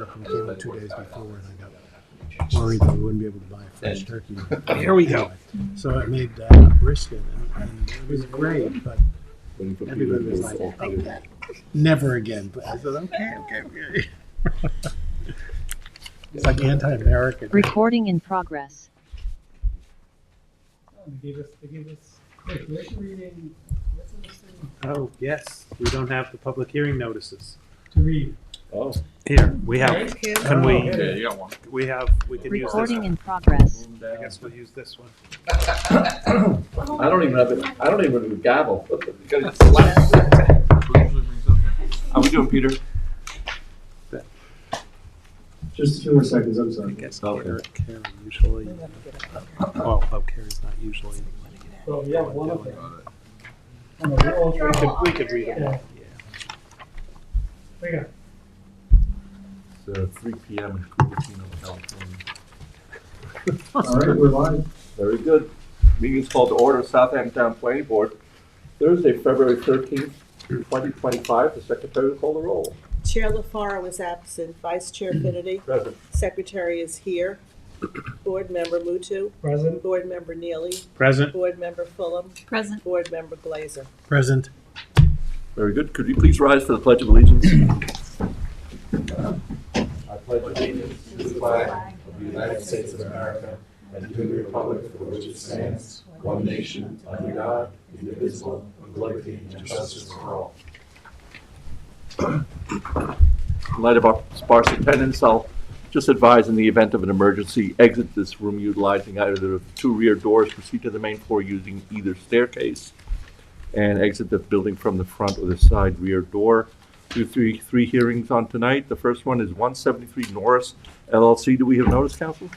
order from came in 2 days before, and I got worried that we wouldn't be able to buy a fresh turkey. Here we go. So I made brisket, and it was great, but everybody was like, okay, never again. But I said, okay. It's like anti-American. Recording in progress. They gave us circulation reading. What's in this thing? Oh, yes. We don't have the public hearing notices. To read. Oh. Here, we have. Can we? Yeah, you got one. We can use this Recording one. in progress. I guess we'll use this one. I don't even have a gavel. How we doing, Peter? Just a few more seconds, I'm I sorry. guess Okay. Karen usually. Oh, Karen's not usually. So we have one of them. We could read it. Yeah. Yeah. We got. It's 3 p.m. in Cupertino, California. All right, we're live. Very good. Meeting is called to order, Southampton Town Planning Board, Thursday, February 13th, 2025. The secretary will call the roll. Chair LaFaro is absent. Vice Chair Finity. Present. Secretary is here. Board Member Mutu. Present. Board Member Neely. Present. Board Member Fulham. Present. Board Member Glazer. Present. Very good. Could you please rise for the Pledge of Allegiance? I pledge allegiance to the flag of the United States of America and to the republic for which it stands, one nation, under God, indivisible, with liberty and justice for all. In light of our sparse attendance, I'll just advise in the event of an emergency, exit this room utilizing either the two rear doors, proceed to the main floor using either staircase, and exit the building from the front or the side rear door. We have three hearings on tonight. The first one is 173 Norris LLC. Do we have notice, counsel?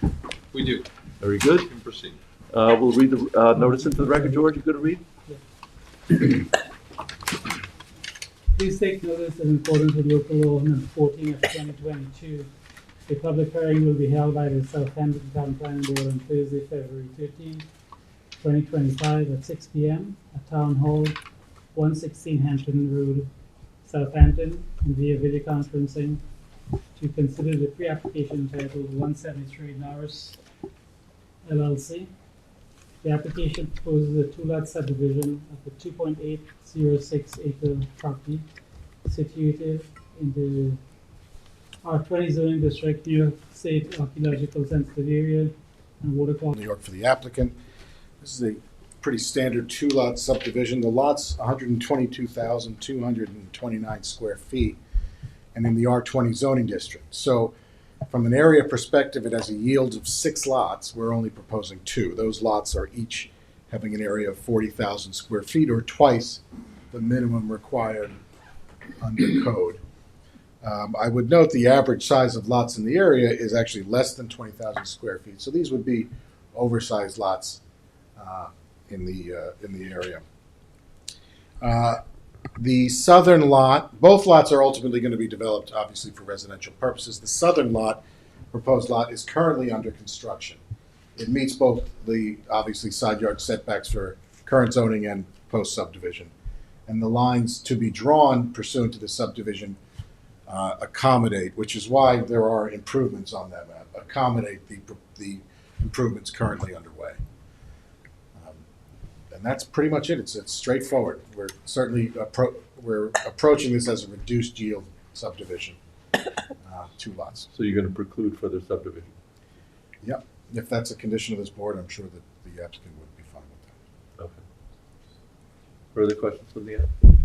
We do. Very good. You can proceed. We'll read the notice into the record. George, you going to read? Please take notice in accordance with local law number 14 of 2022. A public hearing will be held by the Southampton Town Planning Board on Thursday, February 13, 2025 at 6 p.m. at Town Hall, 116 Hampton Road, Southampton, and via video conferencing to consider the pre-application titled 173 Norris LLC. The application proposes a two-lot subdivision of a 2.806 acre property situated in the R20 zoning district, New York State Archaeological Sensitive Area, and water quality. New York for the applicant. This is a pretty standard two-lot subdivision. The lot's 122,229 square feet and in the R20 zoning district. So from an area perspective, it has a yield of 6 lots. We're only proposing 2. Those lots are each having an area of 40,000 square feet or twice the minimum required under code. I would note the average size of lots in the area is actually less than 20,000 square feet. So these would be oversized lots in the area. The southern lot, both lots are ultimately going to be developed, obviously, for residential purposes. The southern lot, proposed lot, is currently under construction. It meets both the, obviously, side yard setbacks for current zoning and post-subdivision. And the lines to be drawn pursuant to the subdivision accommodate, which is why there are improvements on that map, accommodate the improvements currently underway. And that's pretty much it. It's straightforward. We're certainly we're approaching this as a reduced yield subdivision, 2 lots. So you're going to preclude further subdivision? Yep. If that's a condition of this board, I'm sure that the applicant would be fine with that. Okay. Further questions from the applicant?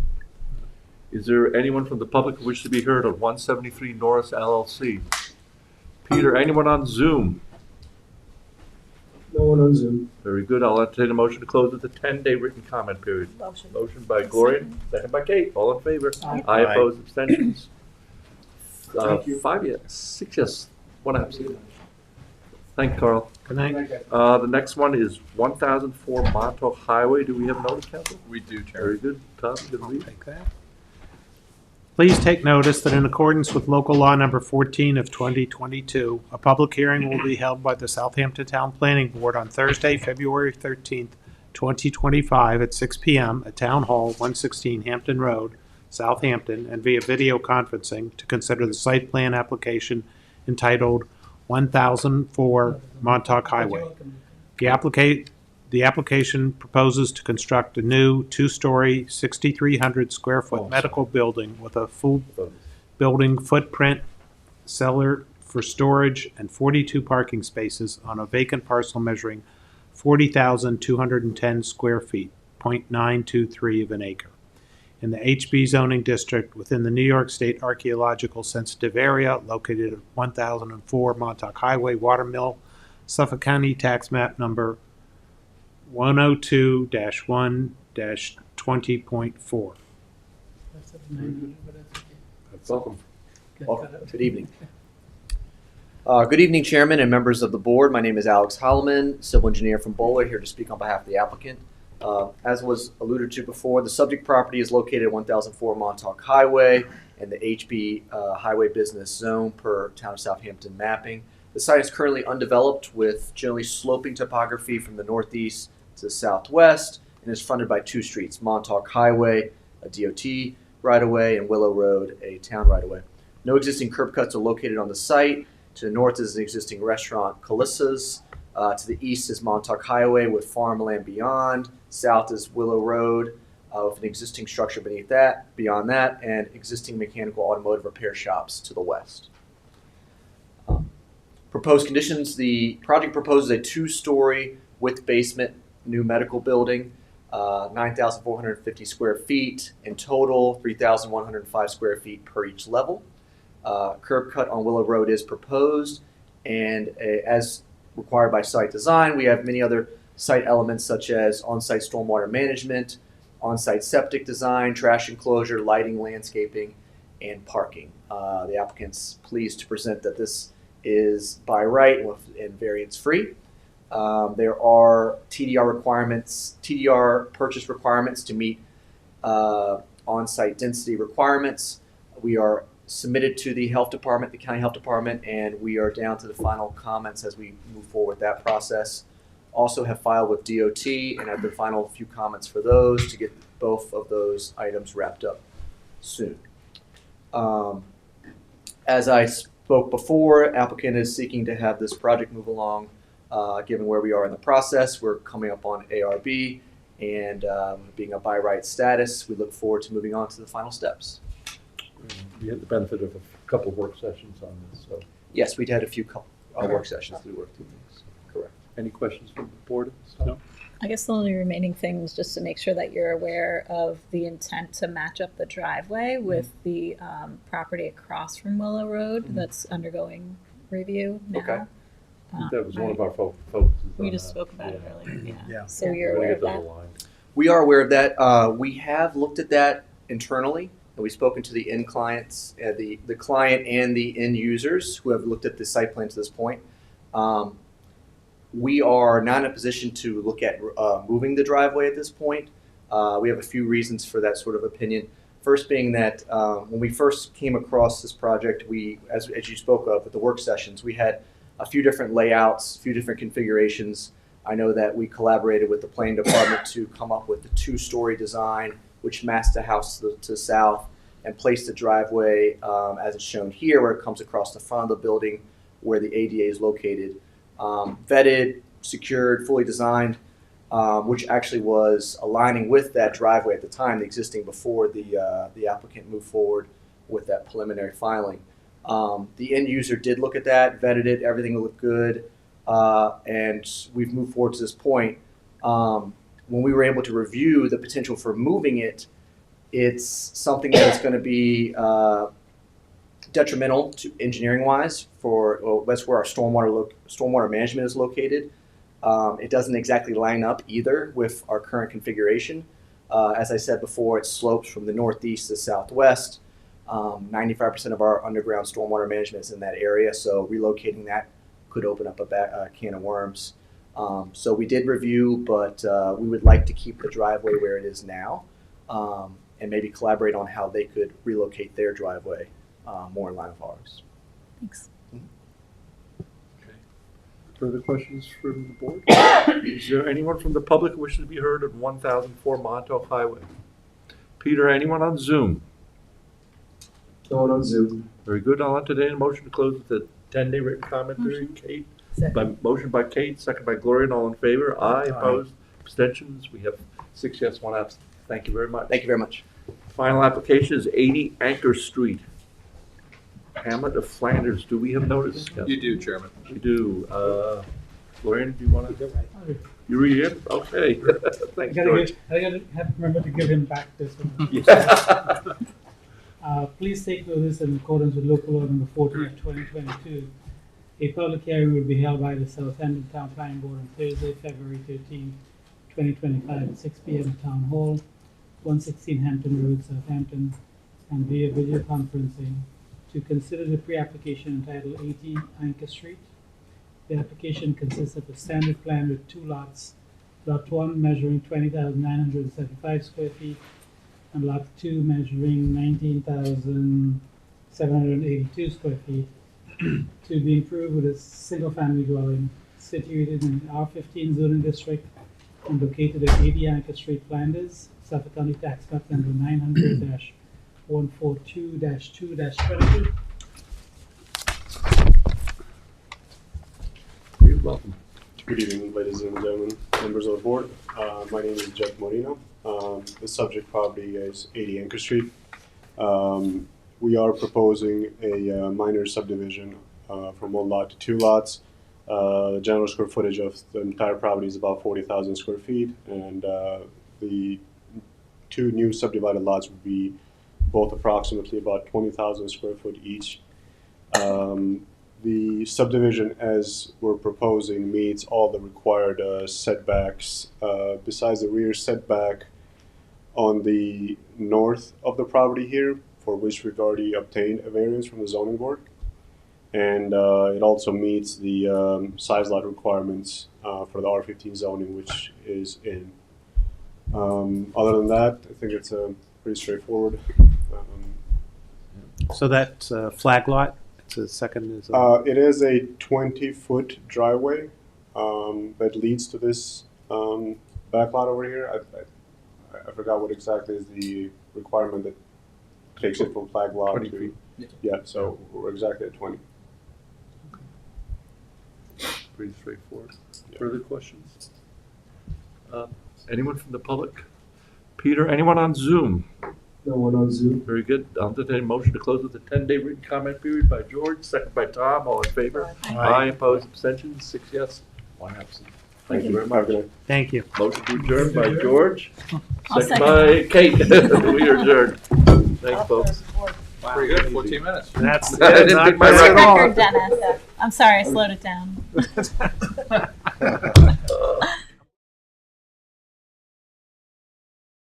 Is there anyone from the public who wishes to be heard on 173 Norris LLC? Peter, anyone on Zoom? No one on Zoom. Very good. I'll entertain a motion to close with a 10-day written comment period. Motion. Motion by Gloria, second by Kate. All in favor? Aye. Aye, opposed, abstentions. Thank you. 5 yes, 6 yes, 1 absent. Thank you, Carl. Good night. The next one is 1004 Montauk Highway. Do we have notice, council? We do, Chair. Very good. Tom, you can I'll read. take that. Please take notice that in accordance with local law number 14 of 2022, a public hearing will be held by the Southampton Town Planning Board on Thursday, February 13th, 2025 at 6 p.m. at Town Hall, 116 Hampton Road, Southampton, and via video conferencing to consider the site plan application entitled 1004 Montauk Highway. The application proposes to construct a new two-story, 6,300 square foot medical building with a full building footprint, cellar for storage, and 42 parking spaces on a vacant parcel measuring 40,210 square feet, 0.923 of an acre, in the HB zoning district within the New York State Archaeological Sensitive Area located at 1004 Montauk Highway, Watermill, Suffolk County, tax map number 102-1-20.4. That's at 900, but that's okay. Welcome. Welcome. Good evening. Good evening, Chairman and members of the board. My name is Alex Holloman, civil engineer from Bowler, here to speak on behalf of the applicant. As was alluded to before, the subject property is located at 1004 Montauk Highway in the HB Highway Business Zone per Town of Southampton mapping. The site is currently undeveloped with generally sloping topography from the northeast to the southwest and is fronted by two streets, Montauk Highway, a DOT right-of-way, and Willow Road, a town right-of-way. No existing curb cuts are located on the site. To the north is an existing restaurant, Calissa's. To the east is Montauk Highway with farmland beyond. South is Willow Road with an existing structure beneath that, beyond that, and existing mechanical automotive repair shops to the west. Proposed conditions: the project proposes a two-story with basement new medical building, 9,450 square feet in total, 3,105 square feet per each level. Curb cut on Willow Road is proposed, and as required by site design, we have many other site elements such as on-site stormwater management, on-site septic design, trash enclosure, lighting, landscaping, and parking. The applicant's pleased to present that this is by right and variance free. There are TDR purchase requirements to meet on-site density requirements. We are submitted to the health department, the county health department, and we are down to the final comments as we move forward with that process. Also have filed with DOT and have the final few comments for those to get both of those items wrapped up soon. As I spoke before, applicant is seeking to have this project move along. Given where we are in the process, we're coming up on ARB, and being a by right status, we look forward to moving on to the final steps. We had the benefit of a couple of work sessions on this, so. Yes, we'd had a few work sessions. We worked through these. Correct. Any questions from the board at this time? No. I guess the only remaining thing was just to make sure that you're aware of the intent to match up the driveway with the property across from Willow Road that's undergoing review now. Okay. That was one of Right. our focuses. We on just that. spoke about it Yeah. earlier, yeah. Yeah. So you're Gotta aware of get that? those aligned. We are aware of that. We have looked at that internally, and we've spoken to the end clients, the client and the end users who have looked at the site plan to this point. We are not in a position to look at moving the driveway at this point. We have a few reasons for that sort of opinion. First being that when we first came across this project, as you spoke of with the work sessions, we had a few different layouts, a few different configurations. I know that we collaborated with the planning department to come up with the two-story design, which matched the house to the south, and placed the driveway as it's shown here, where it comes across the front of the building where the ADA is located. Vetted, secured, fully designed, which actually was aligning with that driveway at the time, the existing before the applicant moved forward with that preliminary filing. The end user did look at that, vetted it, everything looked good, and we've moved forward to this point. When we were able to review the potential for moving it, it's something that is going to be detrimental to engineering-wise. That's where our stormwater management is located. It doesn't exactly line up either with our current configuration. As I said before, it slopes from the northeast to southwest. 95% of our underground stormwater management is in that area, so relocating that could open up a can of worms. So we did review, but we would like to keep the driveway where it is now, and maybe collaborate on how they could relocate their driveway more in line with ours. Thanks. Okay. Further questions from the board? Is there anyone from the public who wishes to be heard on 1004 Montauk Highway? Peter, anyone on Zoom? No one on Zoom. Very good. I'll entertain a motion to close the 10-day written comment period. Kate? Motion by Kate, second by Gloria, and all in favor? Aye. Opposed? Abstentions? We have 6 yes, 1 absent. Thank you very much. Thank you very much. Final application is 80 Anchor Street, Hamlet of Flanders. Do we have notice? You do, Chairman. We do. Gloria, do you want to? You read it? Okay. Thanks, George. I gotta have to remember to give him back this one. Yeah. Please take notice in accordance with local law number 14 of 2022. A public hearing will be held by the Southampton Town Planning Board on Thursday, February 13, 2025 at 6 p.m. at Town Hall, 116 Hampton Road, Southampton, and via video conferencing to consider the pre-application entitled 80 Anchor Street. The application consists of a standard plan with 2 lots. Lot 1 measuring 20,975 square feet and lot 2 measuring 19,782 square feet to be improved with a single-family dwelling situated in the R15 zoning district and located at 80 Anchor Street, Flanders, Suffolk County Tax Map number 900-142-2-22. You're welcome. Good evening, ladies and gentlemen, members of the board. My name is Jeff Moreno. The subject property is 80 Anchor Street. We are proposing a minor subdivision from 1 lot to 2 lots. The general square footage of the entire property is about 40,000 square feet, and the 2 new subdivided lots would be both approximately about 20,000 square foot each. The subdivision, as we're proposing, meets all the required setbacks. Besides the rear setback on the north of the property here, for which we've already obtained a variance from the zoning board. And it also meets the size lot requirements for the R15 zoning, which is in. Other than that, I think it's pretty straightforward. So that's a flag lot? It's a second is It is a 20-foot driveway that leads to this back lot over here. I forgot what exactly is the requirement that takes it from flag lot 20 to. feet. Yeah, so we're exactly at 20. Pretty straightforward. Yeah. Further questions? Anyone from the public? Peter, anyone on Zoom? No one on Zoom. Very good. I'll entertain a motion to close with the 10-day written comment period by George, second by Tom. All in favor? Aye. Opposed? Abstentions? 6 yes, 1 absent. Thank you very much. Thank you. Motion to adjourn by George, I'll second by Kate. We are adjourned. Thanks, folks. Pretty good, 14 minutes. That's I didn't think my not bad at all. Record, Dennis. I'm sorry, I slowed it down.